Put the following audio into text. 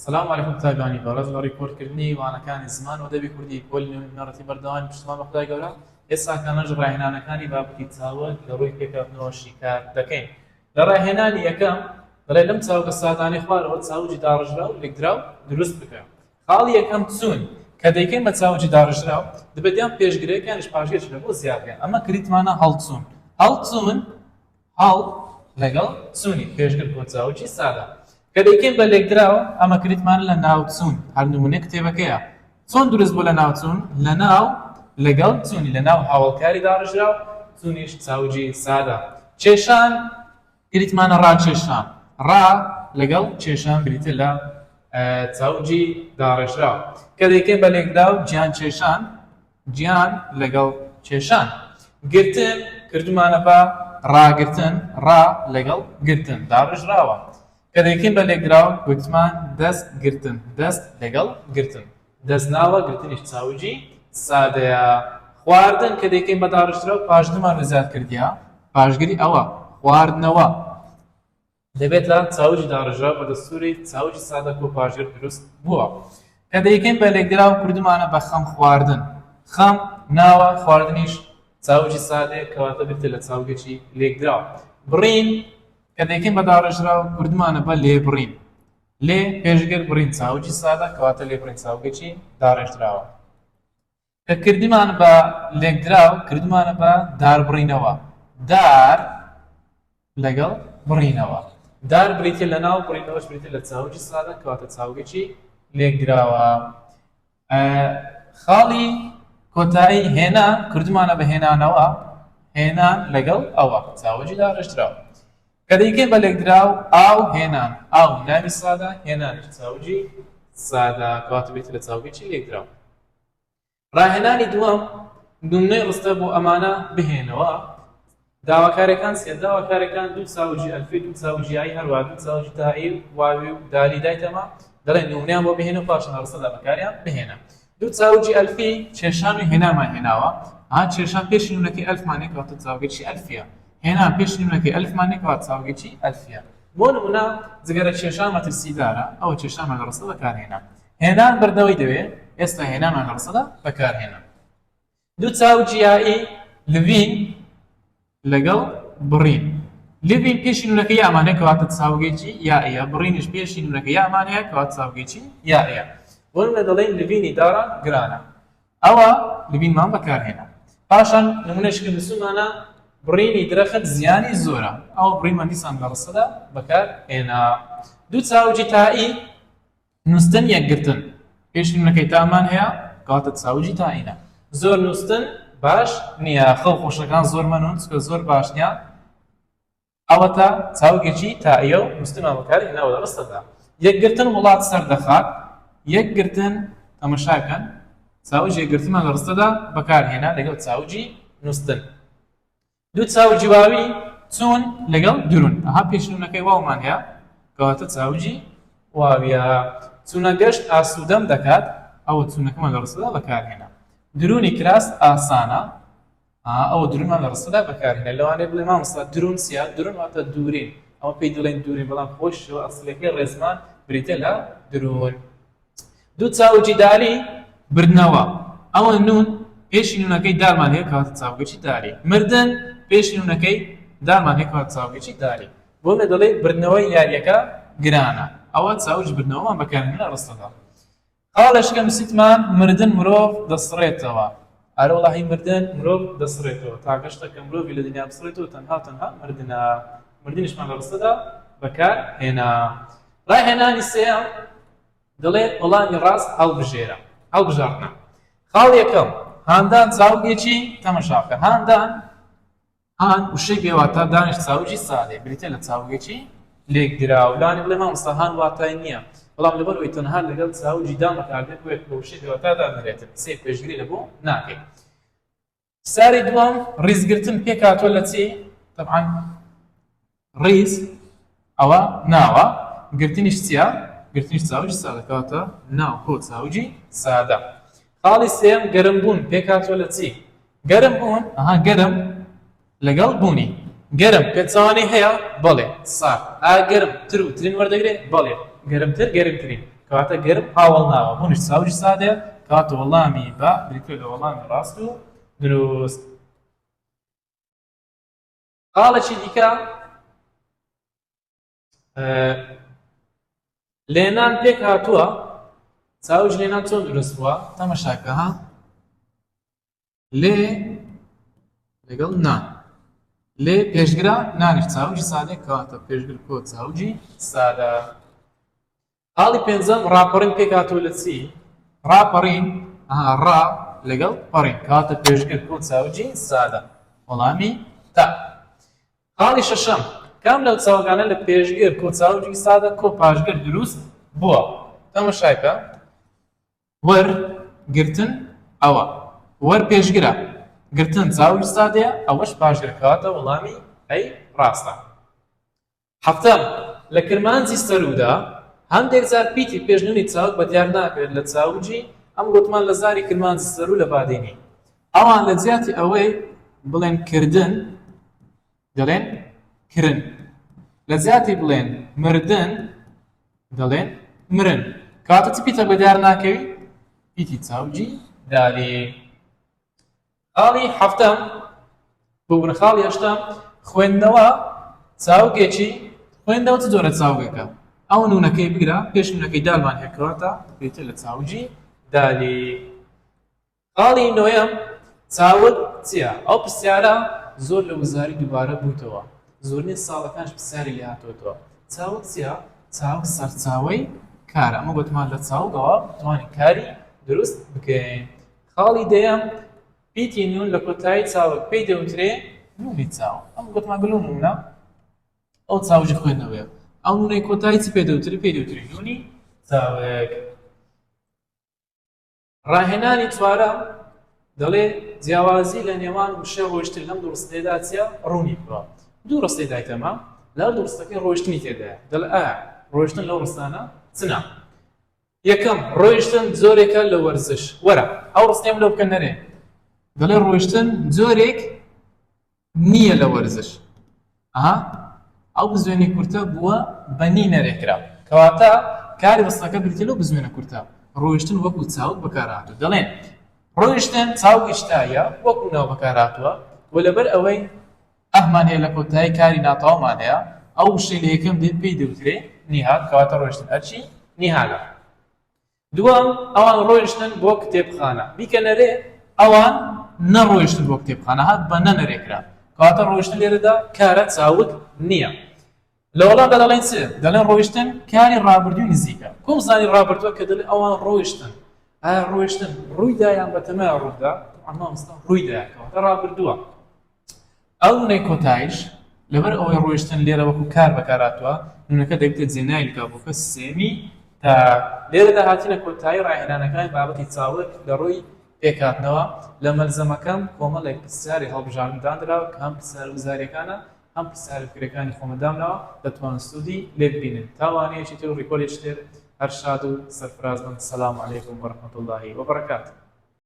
السلام عليكم تابعوني بەڕێز لە ڕیکۆردکردنی وانەکانی زمان و دەبی کوردی پۆلی نەڕەتی بەردەوام پشتمان بە خدای گەورە ئێستا کامەش ڕاهێنانەکانی بابەتی چاوەک لە ڕووی پێکەوتنەوەشی کار دەکەین. لە ڕاهێنانی یەکەم دەڵێ لەم چاوگە سادانەی خوارەوە چاوجی داڕژرا و لێکدراو دروست بکەن. خاڵی یەکەم چوون کە دەیکەین بە چاوجی داڕژراو دەبێتیان پێشگرەکانیش پاشگەشە بۆ زیادکەن. ئەمە کریتمانە هەڵچوون. هەڵچوون هەڵ لەگەڵ چوونی پێشگر بۆ چاوجی سادا. کە دەیکەین بە لێکدراوە ئەمە کریتمان لە ناوچوون هەر نمونەی کتێبەکەیە. چۆن دروست بوو لە ناوچوون؟ لە ناو لەگەڵ چوونی لە ناو هاوڵکاری داڕژراو چوونیش چاوجی سادا. چێشان کریتمانە ڕاکێشان. ڕا لەگەڵ کێشان بریتە لە چاوجی داڕژراو. کە دەیکەین بە لێکدراو گیان کێشان گیان لەگەڵ کێشان. گرتن کردمانە بە ڕاگرتن ڕا لەگەڵ گرتن داڕژراوە. کە دەیکەین بە لێکدراو گوتمان دەست گرتن دەست لەگەڵ گرتن دەستناوە گرتنیش چاوجی سادەیە. خواردن کە دەیکەین بە داڕژراو پاشنمان لە زیاد کردیا پاشگری ئەوە خواردنەوە دەبێت لە چاوجی داڕژراو بە دەستوری چاوجی سادە و پاشگر دروست بووە. کە دەیکەین بە لێکدراو کردمانە بە خەم خواردن خەم ناوە خواردنیش چاوجی سادەیە کەواتە بێتە لە چاوگەکی لێکدراو. بڕین کە دەیکەین بە داڕژراو کوردمانە بە لێبڕین لێ پێشگەر بڕین چاوجی سادە کەواتە لێبڕین چاوگەکی داڕێژراوە. کە کردمان بە لێکدراو کردمانە بە داربڕینەوە دار لەگەڵ بڕینەوە دار بریتە لە ناو بڕینەوەش بریتە لە چاوجی سادە کەواتە چاوگەکی لێکدراوە. خاڵی کۆتایی هێنا کردمانە بە هێنانەوە هێنان لەگەڵ ئەوە چاوجی داڕێژراوە. کە دەیکەین بە لێکدراو ئاو هێنان ئاو ناوی سادە هێنانیش چاوجی سادە کەواتە بێتە لە چاوگەکی لێکدراو. ڕاهێنانی دووەم نمونەی ڕستە بۆ ئەمانە بهێنەوە. داواکارەکان سێ داواکارەکان دوو چاوجی ئەلفی دوو چاوجی ئای هەروە دوو چاوجی تایی واوی و دالی دایتەمە دەڵێن نمونەیان بۆ بهێنە و پاشان ڕستەدا بەکاریان بهێنە. دوو چاوجی ئەلفی کێشان و هێنامان هێناوە کێشان پێشی نمونەکەی ئەلفمانێک کەواتە چاوگەکی ئەلفیە هێنا پێش نمونەکەی ئەلفمانێک کەواتە چاوگەکی ئەلفیە. بۆ نمونە جگەرە کێشان مەترسیدارە ئەوە کێشانمان لە ڕستە بەکارهێنا. هێنان بەردەوەی دەوێت ئێستا هێنامان لە ڕستەدا بەکارهێنا. دوو چاوجی یائی لڤین لەگەڵ بڕین لڤین پێشی نمونەکەی یامانەیە کەواتە چاوگەکی یائیە بڕینش پێشی نمونەکەی یامانەیە کەواتە چاوگەکی یائیە. بۆ نمونە دەڵێن لڤینی داران گرانە ئەوە لڤینمان بەکارهێنا. پاشان نمونەشکە نووسمانە بڕینی درەخت زیانی زۆرە ئەو بڕینمان دیسان لە ڕستەدا بەکارهێنا. دوو چاوجی تایی نووسن یەکگرتن پێشی نمونەکەی تامان هەیە کەواتە چاوجی تایینە. زۆر نووسن باش نییە خەڵ خۆشەکان زۆر مەنون چکە زۆر باش نییە ئەوە تا چاوگێکی تاییە و نووسنمان بەکارهێناوە لە ڕستەدا. یەکگرتن وڵات سەردەخات یەکگرتن تەمەشاکەن چاوجی یەکگرتنمان لە ڕستەدا بەکارهێنا لەگەڵ چاوجی نووسن. دوو چاوجی واوی چوون لەگەڵ درون ئەها پێش نمونەکەی واومان هەیە کەواتە چاوجی واویە. چوونە گەشت ئاسوودەم دەکات ئەوە چوونەکەمان لە ڕستەدا بەکارهێنا. درونی کراس ئاسانە ئەوە درونمان لە ڕستەدا بەکارهێنا. لەوانەیە بڵێ مامۆستا درون چییە؟ درون واتە دوورین ئەوە پێی دەڵێن دوورین بەڵام خۆشەوە ئەسڵەکەی ڕێزمان بریتە لە درون. دوو چاوجی داری بردنەوە ئەوە نون پێشی نونەکەی دارمان هەیە کەواتە چاوگەکی داری. مردن پێشی نونەکەی دارمان هەیە کەواتە چاوگەکی داری. بۆ لە دەڵێ بردنەوەی یاریەکە گرانە ئەوە چاوجی بردنەوەمان بەکارهێنا لە ڕستەدا. خاڵشکە نووسیتمان مردن مرۆڤ دەسڕێتەوە ئەرە وەڵاهی مردن مرۆڤ دەسڕێتەوە تا گەشتە کە مرۆڤی لە دنیا بسڕێتەوە تەنها مردنە مردنیشمان لە ڕستەدا بەکارهێنا. ڕاهێنانی سێەم دەڵێ وەڵامی ڕاست هەڵبژێرە هەڵبژاردنە. خاڵ یەکەم هاندان چاوگێکی تەمەشاکە هاندان هان وشەی بێواتە دانیش چاوجی سادێ بریتە لە چاوگێکی لێکدراو. لانی بڵێ مامۆستا هان واتای نییە بەڵام لەبەرەوەی تەنها لەگەڵ چاوجی دان بەکاردێت بۆ وشەی بێواتەدا دەرێتن سێ پێشگیری لەبوو ناکەیت. ساری دووەم ڕیزگرتن پێکاتۆ لە چی؟ طبعاً ڕیز ئەوە ناوە گرتنیش چییە؟ گرتنیش چاوجی سادە کەواتە ناو کۆ چاوجی سادە. خاڵی سێم گەرمبوون پێکاتۆ لە چی؟ گەرم بوون گەرم لەگەڵ بوونی گەرم پێچوانی هەیە بەڵێ سارد گەرم تر و ترین وەردەگرێت بەڵێ گەرمتر گەرمترین کەواتە گەرم هاوڵ ناوە هەونش چاوجی سادەیە کەواتە وەڵامی با بریتوێت لە وەڵامی ڕاست و دروست. قاڵێکی دیکە لێنان پێک هاتووە چاوج لێنان چۆن دروست بووە تەماشاکە ها لێ لەگەڵ نان لێ پێشگرا نانیش چاوجی سادەیە کەواتە پێشگر کۆ چاوجی سادە. حاڵی پێنجەم ڕاپەڕین پێک هاتووە لە چی ڕاپەڕین ڕا لەگەڵ پەڕین کەواتە پێشگر کۆ چاوجی سادە وەڵامی تا. حاڵی شەشەم کام لەو چاوگانە لە پێشگر کۆ چاوجی سادە کۆ پاشگر دروست بووە تەماشاکە وەرگرتن ئەوە وەر پێشگرە گرتن چاوجی سادەیە ئەوەش پاشگر کەواتە وەڵامی ئەی ڕاستە. هەفتەم لە کرمانجی سەرودا هەندێک جار پیتی پێشنووری چاوک بە دیار ناکرێت لە چاوجی ئەم گوتمان لە زاری کرمانجی سەرو لە بادێنی ئەوان لە جیاتی ئەوەی بڵێن کردن دەڵێن کرن لە زیاتی بڵێن مردن دەڵێن مرن کەواتە چ پیتە بە دیار ناکەوی پیتی چاوجی داری. خاڵی هەفتەم بوونە خاڵی هەشتم خوێندنەوە چاوگێکی خوێندنەوە چ جۆرە چاوگەکە ئەو نونەکەی بگرە پێش نونەکەی دالمان هێکەواتە پێتە لە چاوجی دالی. خاڵی نۆیەم چاوت چییە ئەو پرسیارە زۆر لە وزاری دووبارە بووتەوە زۆرنی ساڵەکانش پرسیاری لێ هاتووەتەوە چاوت چییە چاوک سەرچاوەی کارە ئەمە گوتمان لە چاوگەوە توانین کاری دروست بکەین. خاڵی دەیەم پیتی نون لە کۆتایی چاوک پێی دەوترێ نوری چاو ئەم گوتمان گلو نونە ئەو چاوجی خوێندنەوەیە ئەو نونەی کۆتایی چی پێ دەوترێ پێی دەوترێ نونی چاوک. ڕاهێنانی چوارە دەڵێ جیاوازی لە نێوان وشە ڕۆیشتن لەم دوو ڕستەیەدا چیە ڕوونی بووە دوو ڕستەی دایتەمە لەو دوو ڕستەکەی ڕۆیشتنی تێدایە دەڵێ ئایا ڕۆیشتن لەو ڕستانە چنە. یەکەم ڕۆیشتن جۆرێکە لە وەرزش وەرە ئەو ڕستەیەم لەو بکەن نەرێ دەڵێ ڕۆیشتن جۆرێک نییە لە وەرزش ئەو بزوێنی کورتە بووە بەنی نەرێکرا کەواتە کاری ڕستەکە بریتە لەو بزوێنە کورتە ڕۆیشتن وەکو چاوک بەکارهاتوو دەڵێن ڕۆیشتن چاوکی شتایە وەکو ناو بەکارهاتووە و لەبەر ئەوەی ئەحمان هەیە لە کۆتایی کاری ناتەوامانەیە ئەو شەی لە یەکەم دێت پێی دەوترێ نیهات کەواتە ڕۆیشتن هەرچی نیهالە. دووەم ئەوان ڕۆیشتن بۆ کتێبخانە بیکەنەرێ ئەوان نەڕۆیشتن بۆ کتێبخانە هات بە نەنەرێکرا کەواتە ڕۆیشتن لێرەدا کارە چاوک نییە. لە وەڵامدا دەڵێن چ دەڵێن ڕۆیشتن کاری ڕابردووی نزیکە کۆم زانی ڕابردووە کە دەڵێ ئەوان ڕۆیشتن ئایا ڕۆیشتن ڕوویدایان بە تەمای ڕوودا ئەمامستا ڕوویدایە کەواتە ڕابردووە. ئەو نونەی کۆتاییش لەبەر ئەوەی ڕۆیشتن لێرە وەکو کار بەکارهاتووە نونەکە دەبێتە جێنای لەکابووکە سێمی تا لێرەدا هاتینە کۆتایی ڕاهێنانەکانی بابەتی چاوک لە ڕووی پێکهاتنەوە لە مەلزەمەکەم کۆمەڵێک پرسیاری هەڵبژاردندان درراوە کە هەم پرسیار وزاریەکانە هەم پرسیارە فکرەکانی خۆمەدامنەوە دەتوانن سوودی لێ ببینن تاوانەیەکی تر و ڕیکۆلێکی تر هەر شاد و سەرفراز بن. سەلام عەلەیکوم وەڕەحمەتوڵڵاهی وەبەرەکاتوه.